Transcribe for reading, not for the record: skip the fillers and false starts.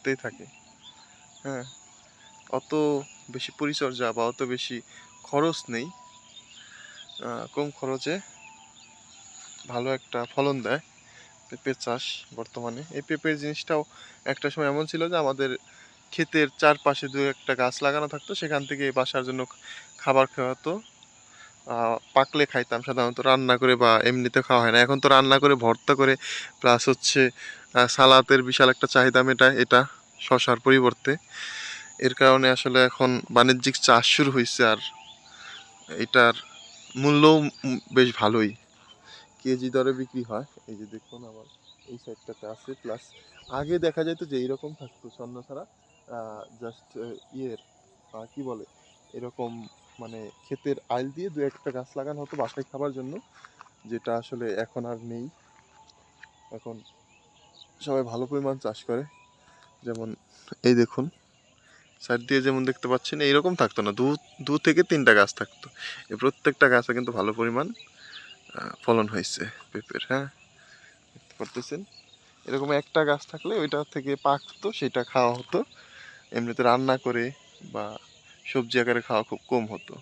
করতেই থাকে। হ্যাঁ, অত বেশি পরিচর্যা বা অত বেশি খরচ নেই, কম খরচে ভালো একটা ফলন দেয় পেঁপের চাষ। বর্তমানে এই পেঁপের জিনিসটাও একটা সময় এমন ছিল যে আমাদের ক্ষেতের চারপাশে দু একটা গাছ লাগানো থাকতো, সেখান থেকে বাসার জন্য খাবার খাওয়া হতো। পাকলে খাইতাম সাধারণত, রান্না করে বা এমনিতে খাওয়া হয় না। এখন তো রান্না করে ভর্তা করে, প্লাস হচ্ছে সালাতের বিশাল একটা চাহিদা মেটায় এটা শশার পরিবর্তে। এর কারণে আসলে এখন বাণিজ্যিক চাষ শুরু হয়েছে, আর এটার মূল্যও বেশ ভালোই, কেজি দরে বিক্রি হয়। এই যে দেখুন আবার এই সাইডটাতে আছে। প্লাস আগে দেখা যেত যে এইরকম থাকতো স্বর্ণ ছাড়া, জাস্ট ইয়ের কি বলে এরকম, মানে ক্ষেতের আইল দিয়ে দু একটা গাছ লাগানো হতো বাসায় খাবার জন্য, যেটা আসলে এখন আর নেই। এখন সবাই ভালো পরিমাণ চাষ করে। যেমন এই দেখুন সাইড দিয়ে যেমন দেখতে পাচ্ছেন, এইরকম থাকতো না, দু দু থেকে তিনটা গাছ থাকতো। এই প্রত্যেকটা গাছে কিন্তু ভালো পরিমাণ ফলন হয়েছে পেঁপের। হ্যাঁ, দেখতে পারতেছেন, এরকম একটা গাছ থাকলে ওইটা থেকে পাকতো, সেটা খাওয়া হতো। এমনিতে রান্না করে বা সবজি আকারে খাওয়া খুব কম হতো।